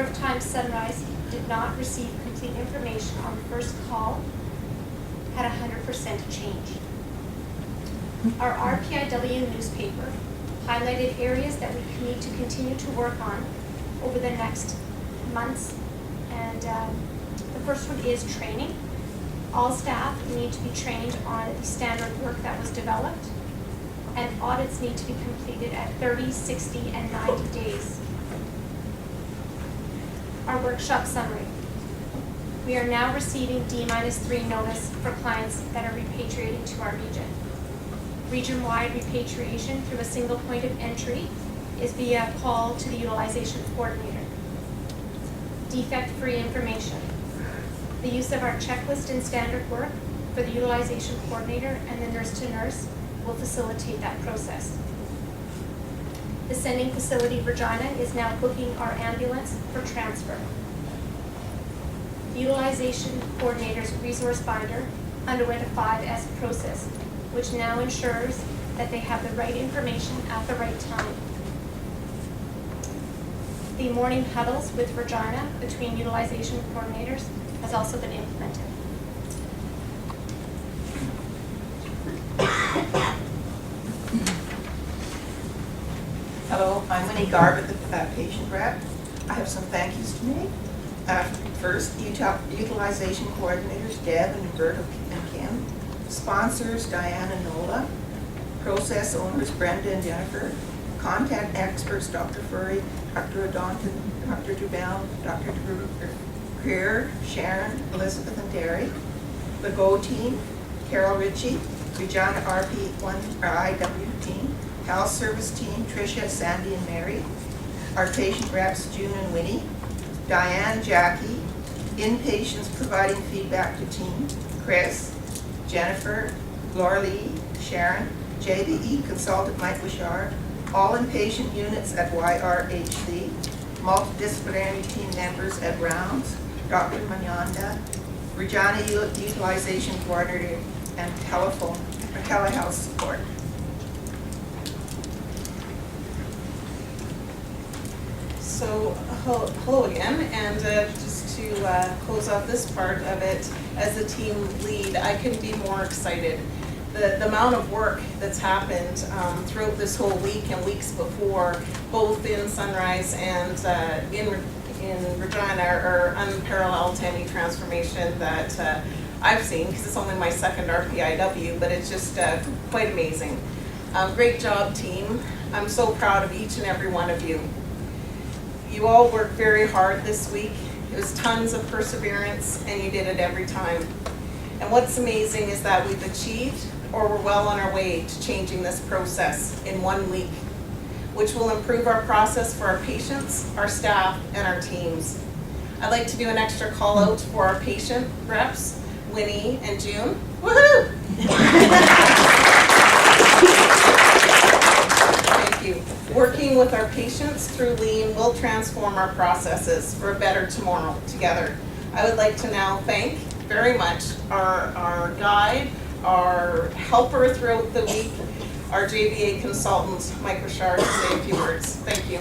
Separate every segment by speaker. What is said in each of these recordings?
Speaker 1: number of times Sunrise did not receive complete information on the first call had 100% changed. Our RPIW newspaper highlighted areas that we need to continue to work on over the next months. And the first one is training. All staff need to be trained on the standard work that was developed, and audits need to be completed at 30, 60, and 90 days. Our workshop summary. We are now receiving D-3 notice for clients that are repatriating to our region. Region-wide repatriation through a single point of entry is via call to the utilization coordinator. Defect-free information. The use of our checklist and standard work for the utilization coordinator and the nurse-to-nurse will facilitate that process. The sending facility, Regina, is now booking our ambulance for transfer. The utilization coordinator's resource binder underwent a 5S process, which now ensures that they have the right information at the right time. The morning huddles with Regina between utilization coordinators has also been implemented.
Speaker 2: Hello, I'm Winnie Garbutt, the patient rep. I have some thank yous to make. First, utilization coordinators Deb and Roberta and Kim. Sponsors Diane and Nola. Process owners Brenda and Jennifer. Contact experts Dr. Furry, Dr. O'Donton, Dr. Dubell, Dr. Greer, Sharon, Elizabeth and Derry. The GO team, Carol Ritchie, Regina RPIW team, Health Service team, Tricia, Sandy and Mary. Our patient reps, June and Winnie. Diane, Jackie. Inpatients providing feedback to team, Chris, Jennifer, Laura Lee, Sharon, JBE consultant Mike Bouchard. All inpatient units at YRHC, multidisciplinary team members at Rounds, Dr. Manyanda, Regina Utilization Coordinator, and telehealth support.
Speaker 3: So, hello again, and just to close out this part of it, as a team lead, I couldn't be more excited. The amount of work that's happened throughout this whole week and weeks before, both in Sunrise and in Regina, are unparalleled to any transformation that I've seen, because it's only my second RPIW, but it's just quite amazing. Great job, team. I'm so proud of each and every one of you. You all worked very hard this week. It was tons of perseverance, and you did it every time. And what's amazing is that we've achieved, or we're well on our way to changing this process in 1 week, which will improve our process for our patients, our staff, and our teams. I'd like to do an extra call out for our patient reps, Winnie and June. Woohoo! Thank you. Working with our patients through Lean will transform our processes for a better tomorrow together. I would like to now thank very much our guide, our helper throughout the week, our JVA consultant, Mike Richard, to say a few words. Thank you.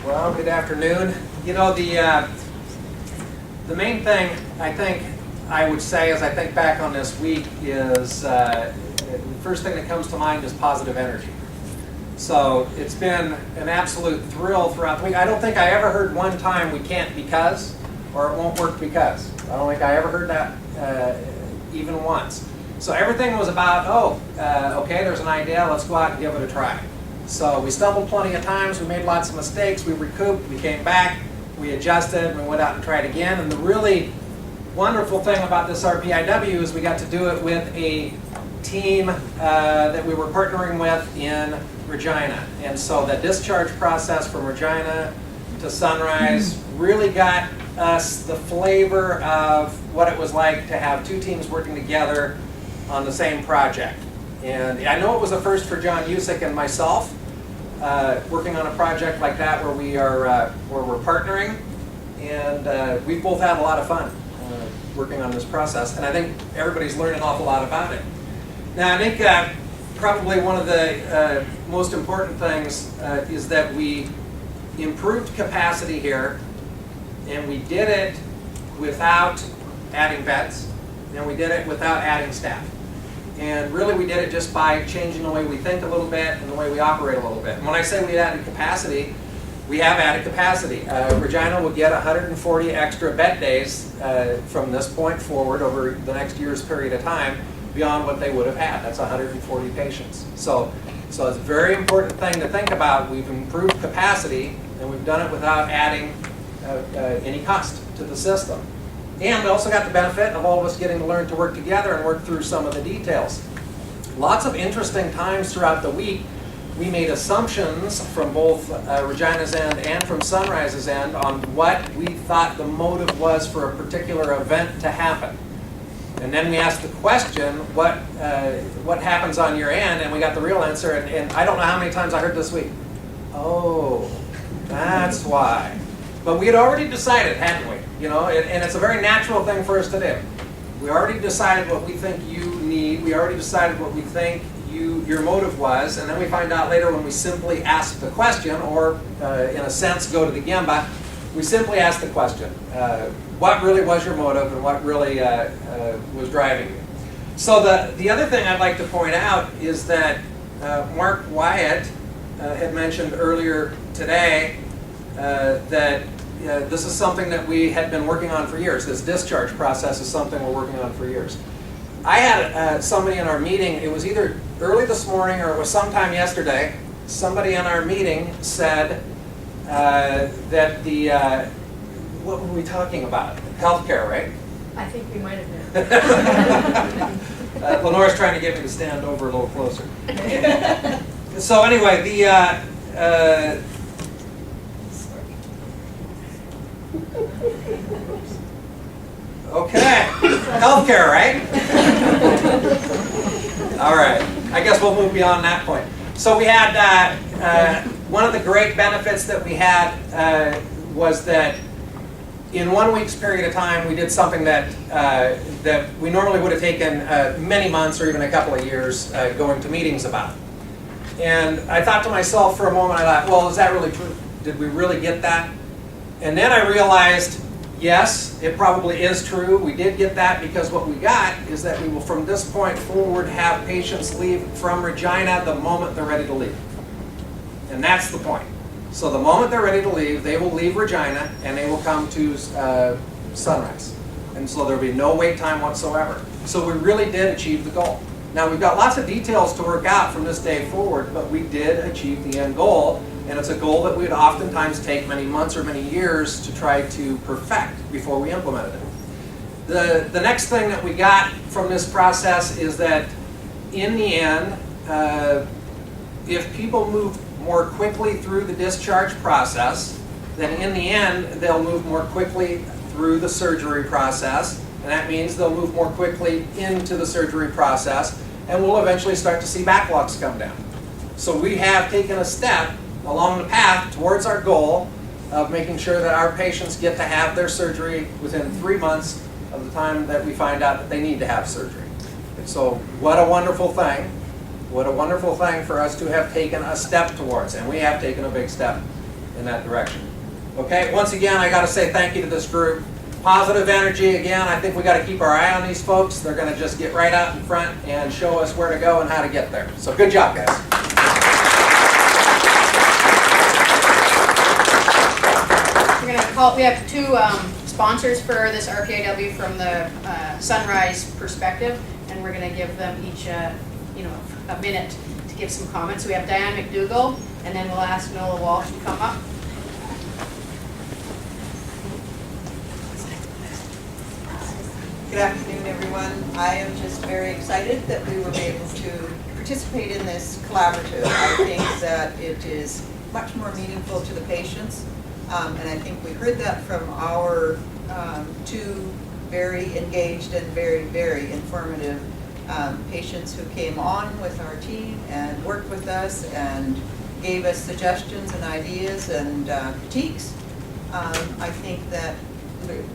Speaker 4: Well, good afternoon. You know, the main thing I think I would say as I think back on this week is the first thing that comes to mind is positive energy. So it's been an absolute thrill throughout the week. I don't think I ever heard one time we can't because, or it won't work because. I don't think I ever heard that even once. So everything was about, okay, there's an idea, let's go out and give it a try. So we stumbled plenty of times, we made lots of mistakes, we recouped, we came back, we adjusted, we went out and tried again. And the really wonderful thing about this RPIW is we got to do it with a team that we were partnering with in Regina. And so the discharge process from Regina to Sunrise really got us the flavor of what it was like to have two teams working together on the same project. And I know it was a first for John Usick and myself, working on a project like that where we're partnering, and we've both had a lot of fun working on this process, and I think everybody's learned an awful lot about it. Now I think probably one of the most important things is that we improved capacity here, and we did it without adding beds, and we did it without adding staff. And really we did it just by changing the way we think a little bit and the way we operate a little bit. And when I say we added capacity, we have added capacity. Regina will get 140 extra bed days from this point forward over the next year's period of time beyond what they would have had. That's 140 patients. So it's a very important thing to think about. We've improved capacity, and we've done it without adding any cost to the system. And we also got the benefit of all of us getting to learn to work together and work through some of the details. Lots of interesting times throughout the week. We made assumptions from both Regina's end and from Sunrise's end on what we thought the motive was for a particular event to happen. And then we asked the question, what happens on your end? And we got the real answer. And I don't know how many times I heard this week, oh, that's why. But we had already decided, hadn't we? You know, and it's a very natural thing for us to do. We already decided what we think you need. We already decided what we think your motive was, and then we find out later when we simply ask the question, or in a sense go to the Gemba, we simply ask the question, what really was your motive and what really was driving you? So the other thing I'd like to point out is that Mark Wyatt had mentioned earlier today that this is something that we had been working on for years. This discharge process is something we're working on for years. I had somebody in our meeting, it was either early this morning or it was sometime yesterday, somebody in our meeting said that what were we talking about? Healthcare, right?
Speaker 5: I think we might have been.
Speaker 4: Lenore's trying to get me to stand over a little closer. So anyway, okay, healthcare, right? All right, I guess we'll move beyond that point. So we had, one of the great benefits that we had was that in 1 week's period of time, we did something that, that we normally would have taken many months or even a couple of years going to meetings about. And I thought to myself for a moment, I thought, well, is that really true? Did we really get that? And then I realized, yes, it probably is true. We did get that because what we got is that we will, from this point forward, have patients leave from Regina the moment they're ready to leave. And that's the point. So the moment they're ready to leave, they will leave Regina and they will come to Sunrise. And so there'll be no wait time whatsoever. So we really did achieve the goal. Now we've got lots of details to work out from this day forward, but we did achieve the end goal. And it's a goal that we would oftentimes take many months or many years to try to perfect before we implemented it. The next thing that we got from this process is that in the end, if people move more quickly through the discharge process, then in the end, they'll move more quickly through the surgery process. And that means they'll move more quickly into the surgery process, and we'll eventually start to see backlogs come down. So we have taken a step along the path towards our goal of making sure that our patients get to have their surgery within 3 months of the time that we find out that they need to have surgery. And so what a wonderful thing. What a wonderful thing for us to have taken a step towards, and we have taken a big step in that direction. Okay, once again, I got to say thank you to this group. Positive energy again. I think we got to keep our eye on these folks. They're going to just get right out in front and show us where to go and how to get there. So good job, guys.
Speaker 5: We're going to call. We have two sponsors for this RPIW from the Sunrise perspective, and we're going to give them each a minute to give some comments. So we have Diane McDougall, and then we'll ask Nola Walsh to come up.
Speaker 6: Good afternoon, everyone. I am just very excited that we were able to participate in this collaborative. I think that it is much more meaningful to the patients, and I think we heard that from our two very engaged and very, very informative patients who came on with our team and worked with us and gave us suggestions and ideas and critiques. I think that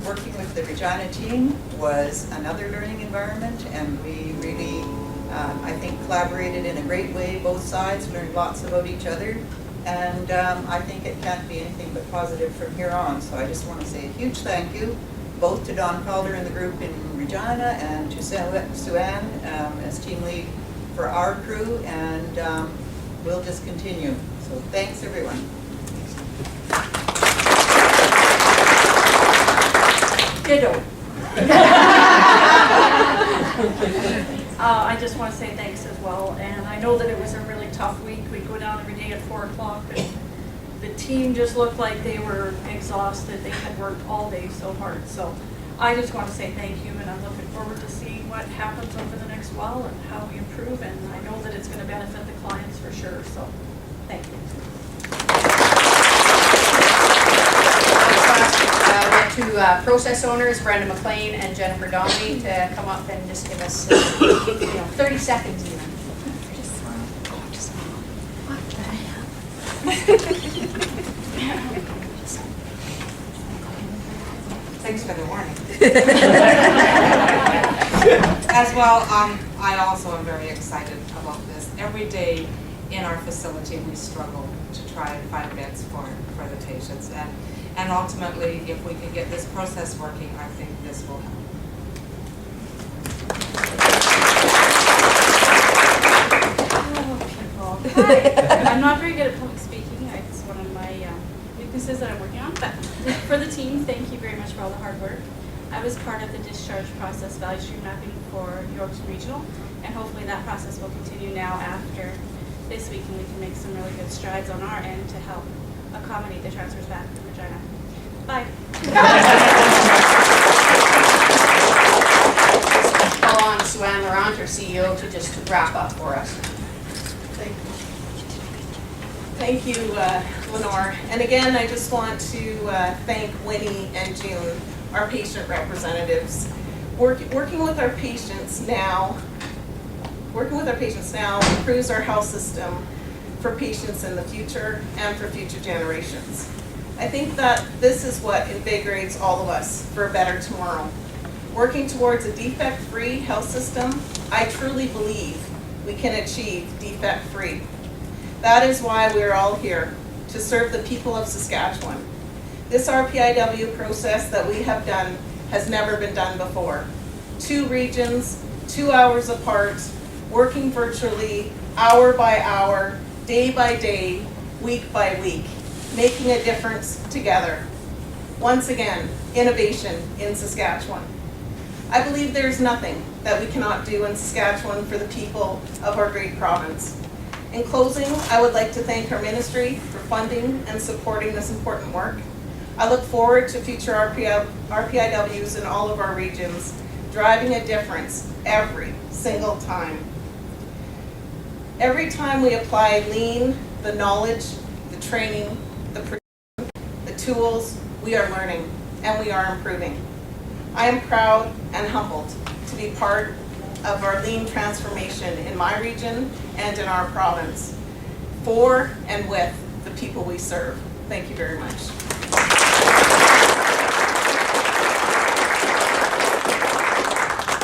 Speaker 6: working with the Regina team was another learning environment, and we really I think collaborated in a great way, both sides, learned lots about each other, and I think it can't be anything but positive from here on. So I just want to say a huge thank you, both to Don Calder and the group in Regina, and to Sue-Ann as team lead for our crew, and we'll just continue. So thanks, everyone. Ditto.
Speaker 7: I just want to say thanks as well, and I know that it was a really tough week. We'd go down every day at 4 o'clock, and the team just looked like they were exhausted. They had worked all day so hard. So I just want to say thank you, and I'm looking forward to seeing what happens over the next while and how we improve, and I know that it's going to benefit the clients for sure. So thank you.
Speaker 5: We have two process owners, Brenda McLean and Jennifer Donnelly, to come up and just give us 30 seconds even.
Speaker 8: Thanks for the warning. As well, I also am very excited about this. Every day in our facility, we struggle to try and find beds for the patients. And ultimately, if we can get this process working, I think this will help.
Speaker 7: Hello, people. Hi. I'm not very good at public speaking. It's one of my weaknesses that I'm working on. But for the team, thank you very much for all the hard work. I was part of the discharge process value stream mapping for York's Regional, and hopefully that process will continue now after this week, and we can make some really good strides on our end to help accommodate the transfers back to Regina. Bye.
Speaker 5: Call on Sue-Ann Laurent, our CEO, to just wrap up for us.
Speaker 3: Thank you, Lenore. And again, I just want to thank Winnie and June, our patient representatives. Working with our patients now improves our health system for patients in the future and for future generations. I think that this is what invigorates all of us for a better tomorrow. Working towards a defect-free health system, I truly believe we can achieve defect-free. That is why we're all here, to serve the people of Saskatchewan. This RPIW process that we have done has never been done before. 2 regions, 2 hours apart, working virtually, hour by hour, day by day, week by week, making a difference together. Once again, innovation in Saskatchewan. I believe there's nothing that we cannot do in Saskatchewan for the people of our great province. In closing, I would like to thank our ministry for funding and supporting this important work. I look forward to future RPIWs in all of our regions, driving a difference every single time. Every time we apply lean, the knowledge, the training, the tools, we are learning and we are improving. I am proud and humbled to be part of our lean transformation in my region and in our province, for and with the people we serve. Thank you very much.